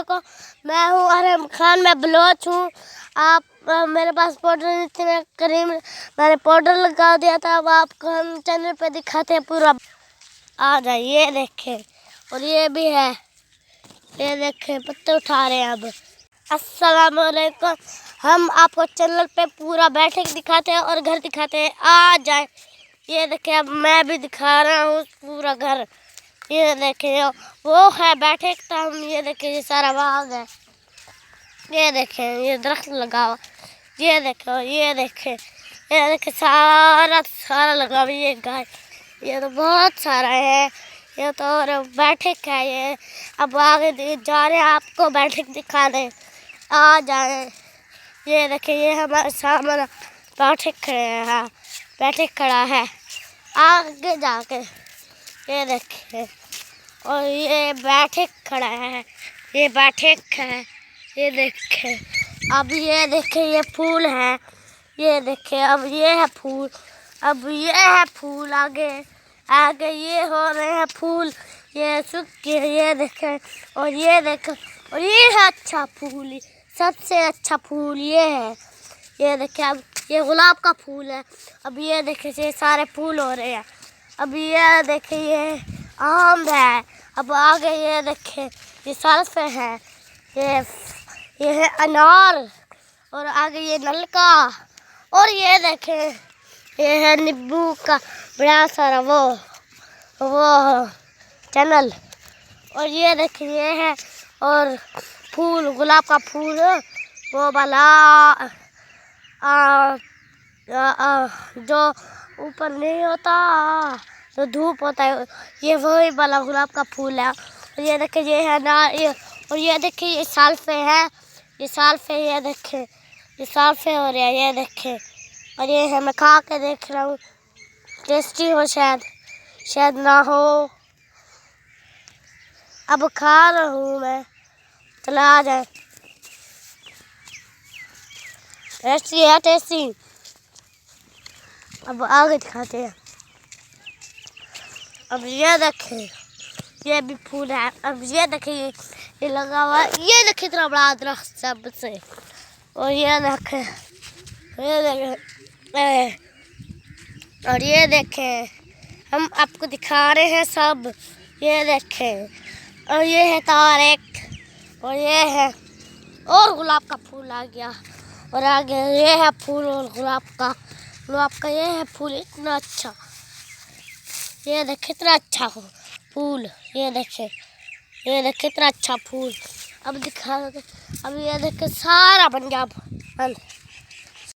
वालेकुम। मैं हूँ अरहम खान, मैं बलोच हूँ। आप मेरे पास पाउडर नहीं थी, मैं क्रीम मैंने पाउडर लगा दिया था। अब आपको हम चैनल पे दिखाते हैं पूरा। आ जाए, ये देखें, और ये भी है, ये देखें पत्ते उठा रहे हैं। अब अस्सलाम वालेकुम। हम आपको चैनल पे पूरा बैठे दिखाते हैं और घर दिखाते हैं। आ जाए, ये देखें, अब मैं भी दिखा रहा हूँ पूरा घर। ये देखें, वो है बैठे तो हम, ये देखें, ये सारा बाग है। ये देखें, ये दरख्त लगा हुआ, ये देखो, ये देखें, ये देखें, सारा सारा लगा हुआ। ये गाय, ये तो बहुत सारा है। ये तो और बैठे का ये। अब आगे जा रहे हैं, आपको बैठे दिखा दें। आ जाए, ये देखें, ये हमारे सामने बैठे खड़े हैं। हाँ, बैठे खड़ा है आगे जाके, ये देखें, और ये बैठे खड़ा है, ये बैठे है, ये देखें। अब ये देखें, ये फूल है, ये देखें, अब ये है फूल, अब ये है फूल, आगे आगे ये हो रहे हैं फूल, ये सूख के, ये देखें, और ये देखें, और ये है अच्छा फूल, सबसे अच्छा फूल ये है। ये देखें, अब ये गुलाब का फूल है। अब ये देखें, ये सारे फूल हो रहे हैं। अब ये देखें, ये आम है। अब आगे ये देखें, ये सल्फे है, ये है अनार, और आगे ये नलका, और ये देखें, ये है नींबू का बड़ा सारा वो चैनल, और ये देखें, ये है, और फूल गुलाब का फूल, वो वाला जो ऊपर नहीं होता, तो धूप होता है, ये वही वाला गुलाब का फूल है। और ये देखें, ये है ना, ये, और ये देखें, ये साल्फे है, ये साल्फे, ये देखें, ये साल्फे हो रहे हैं, ये देखें, और ये है, मैं खा के देख रहा हूँ, टेस्टी हो शायद ना हो। अब खा रहा हूँ मैं, चला आ जाए, टेस्टी है, टेस्टी। अब आगे दिखाते हैं। अब ये देखें, ये भी फूल है। अब ये देखें, ये लगा हुआ है, ये देखें, इतना बड़ा दरख्त सबसे, और ये देखें, और ये देखें, हम आपको दिखा रहे हैं सब। ये देखें, और ये है तार एक, और ये है, और गुलाब का फूल आ गया, और आगे ये है फूल, और गुलाब का ये है फूल, इतना अच्छा। ये देखें, कितना अच्छा हो फूल, ये देखें, कितना अच्छा फूल। अब दिखा, अब ये देखें, सारा पंजाब बंद।